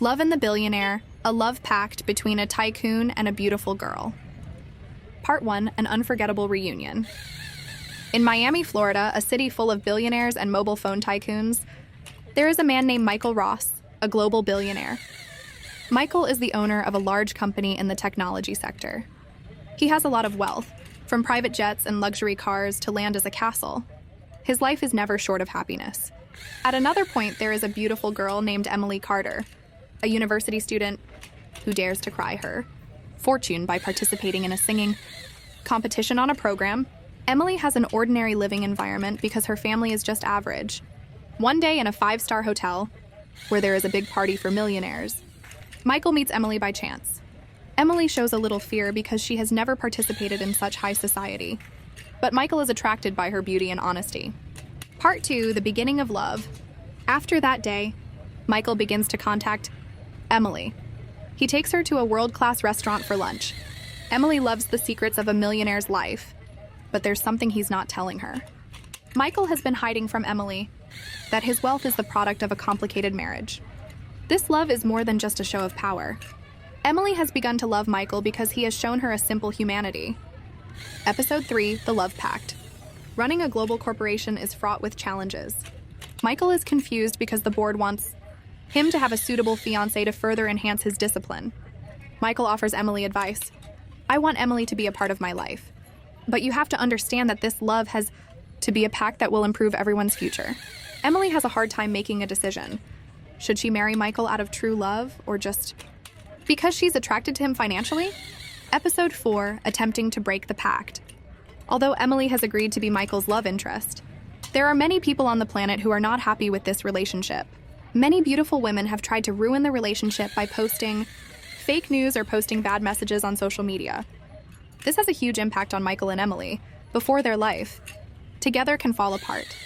Love and the Billionaire, a love pact between a tycoon and a beautiful girl. Part 1, an unforgettable reunion. In Miami, Florida, a city full of billionaires and mobile phone tycoons, there is a man named Michael Ross, a global billionaire. Michael is the owner of a large company in the technology sector. He has a lot of wealth, from private jets and luxury cars to land as a castle. His life is never short of happiness. At another point, there is a beautiful girl named Emily Carter, a university student who dares to cry her fortune by participating in a singing competition on a program. Emily has an ordinary living environment because her family is just average. One day in a 5-star hotel, where there is a big party for millionaires, Michael meets Emily by chance. Emily shows a little fear because she has never participated in such high society, but Michael is attracted by her beauty and honesty. Part 2, the beginning of love. After that day, Michael begins to contact Emily. He takes her to a world-class restaurant for lunch. Emily loves the secrets of a millionaire's life, but there's something he's not telling her. Michael has been hiding from Emily that his wealth is the product of a complicated marriage. This love is more than just a show of power. Emily has begun to love Michael because he has shown her a simple humanity. Episode 3, the Love Pact. Running a global corporation is fraught with challenges. Michael is confused because the board wants him to have a suitable fiancé to further enhance his discipline. Michael offers Emily advice. I want Emily to be a part of my life, but you have to understand that this love has to be a pact that will improve everyone's future. Emily has a hard time making a decision. Should she marry Michael out of true love or just because she's attracted to him financially? Episode 4, attempting to break the pact. Although Emily has agreed to be Michael's love interest, there are many people on the planet who are not happy with this relationship. Many beautiful women have tried to ruin the relationship by posting fake news or posting bad messages on social media. This has a huge impact on Michael and Emily before their life together can fall apart.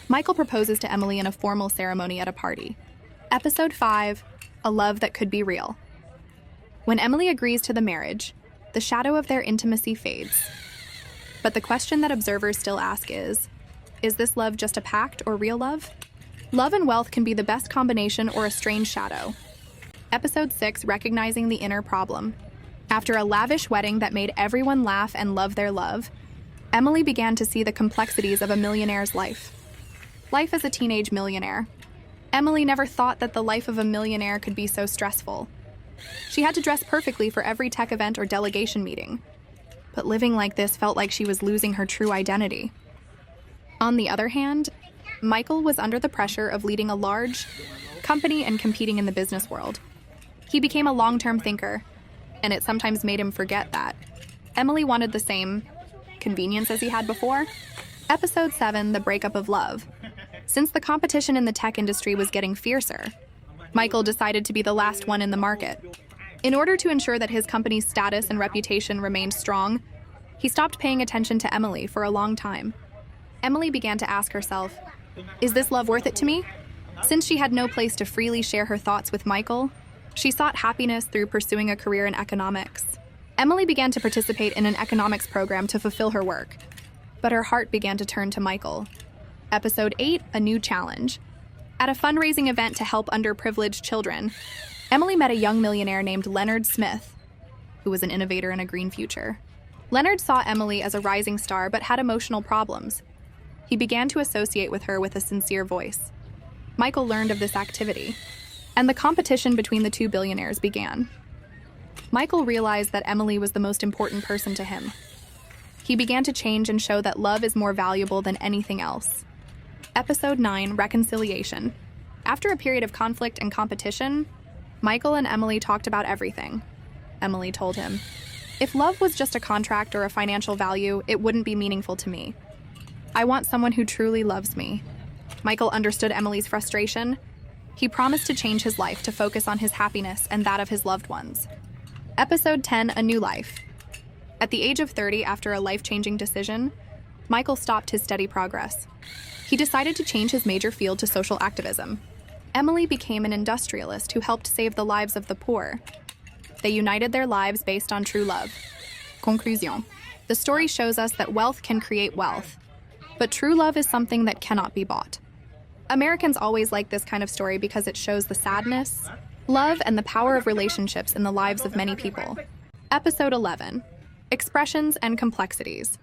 Michael proposes to Emily in a formal ceremony at a party. Episode 5, a love that could be real. When Emily agrees to the marriage, the shadow of their intimacy fades. But the question that observers still ask is this love just a pact or real love? Love and wealth can be the best combination or a strange shadow. Episode 6, recognizing the inner problem. After a lavish wedding that made everyone laugh and love their love, Emily began to see the complexities of a millionaire's life. Life as a teenage millionaire. Emily never thought that the life of a millionaire could be so stressful. She had to dress perfectly for every tech event or delegation meeting. But living like this felt like she was losing her true identity. On the other hand, Michael was under the pressure of leading a large company and competing in the business world. He became a long-term thinker, and it sometimes made him forget that Emily wanted the same convenience as he had before. Episode 7, the breakup of love. Since the competition in the tech industry was getting fiercer, Michael decided to be the last one in the market. In order to ensure that his company's status and reputation remained strong, he stopped paying attention to Emily for a long time. Emily began to ask herself, is this love worth it to me? Since she had no place to freely share her thoughts with Michael, she sought happiness through pursuing a career in economics. Emily began to participate in an economics program to fulfill her work, but her heart began to turn to Michael. Episode 8, a new challenge. At a fundraising event to help underprivileged children, Emily met a young millionaire named Leonard Smith, who was an innovator in a green future. Leonard saw Emily as a rising star but had emotional problems. He began to associate with her with a sincere voice. Michael learned of this activity, and the competition between the two billionaires began. Michael realized that Emily was the most important person to him. He began to change and show that love is more valuable than anything else. Episode 9, reconciliation. After a period of conflict and competition, Michael and Emily talked about everything. Emily told him, if love was just a contract or a financial value, it wouldn't be meaningful to me. I want someone who truly loves me. Michael understood Emily's frustration. He promised to change his life to focus on his happiness and that of his loved ones. Episode 10, a new life. At the age of 30, after a life-changing decision, Michael stopped his steady progress. He decided to change his major field to social activism. Emily became an industrialist who helped save the lives of the poor. They united their lives based on true love. Conclusion. The story shows us that wealth can create wealth, but true love is something that cannot be bought. Americans always like this kind of story because it shows the sadness, Love and the power of relationships in the lives of many people. Episode 11. Expressions and complexities.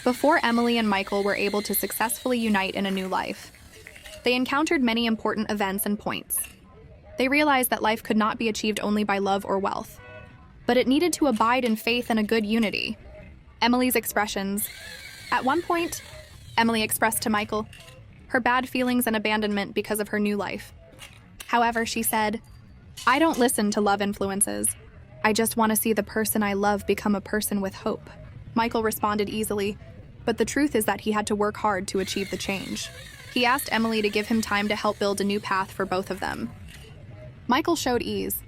Before Emily and Michael were able to successfully unite in a new life, they encountered many important events and points. They realized that life could not be achieved only by love or wealth, but it needed to abide in faith and a good unity. Emily's expressions. At one point, Emily expressed to Michael her bad feelings and abandonment because of her new life. However, she said, "I don't listen to love influences. I just want to see the person I love become a person with hope." Michael responded easily, but the truth is that he had to work hard to achieve the change. He asked Emily to give him time to help build a new path for both of them. Michael showed ease.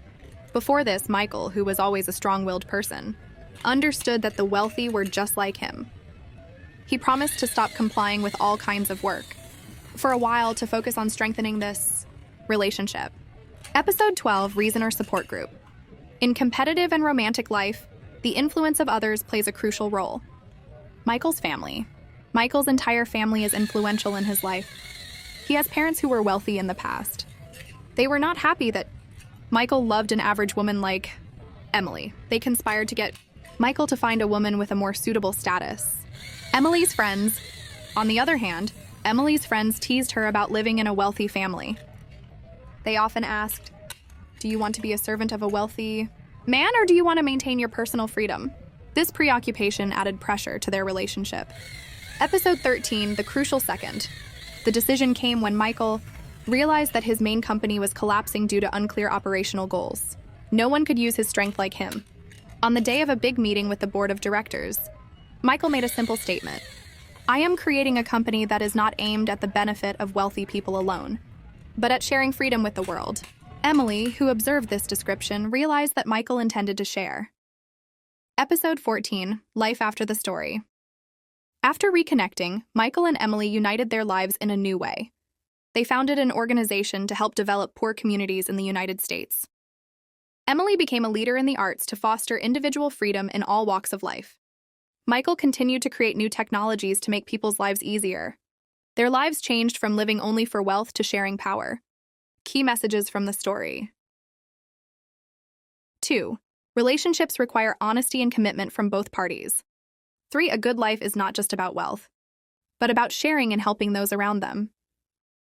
Before this, Michael, who was always a strong-willed person, understood that the wealthy were just like him. He promised to stop complying with all kinds of work, for a while to focus on strengthening this relationship. Episode 12, Reason or Support Group. In competitive and romantic life, the influence of others plays a crucial role. Michael's family. Michael's entire family is influential in his life. He has parents who were wealthy in the past. They were not happy that Michael loved an average woman like Emily. They conspired to get Michael to find a woman with a more suitable status. Emily's friends. On the other hand, Emily's friends teased her about living in a wealthy family. They often asked, "Do you want to be a servant of a wealthy man, or do you want to maintain your personal freedom?" This preoccupation added pressure to their relationship. Episode 13, The Crucial Second. The decision came when Michael realized that his main company was collapsing due to unclear operational goals. No one could use his strength like him. On the day of a big meeting with the board of directors, Michael made a simple statement. "I am creating a company that is not aimed at the benefit of wealthy people alone, but at sharing freedom with the world." Emily, who observed this description, realized that Michael intended to share. Episode 14, Life After the Story. After reconnecting, Michael and Emily united their lives in a new way. They founded an organization to help develop poor communities in the United States. Emily became a leader in the arts to foster individual freedom in all walks of life. Michael continued to create new technologies to make people's lives easier. Their lives changed from living only for wealth to sharing power. Key messages from the story. 2. Relationships require honesty and commitment from both parties. 3. A good life is not just about wealth, but about sharing and helping those around them.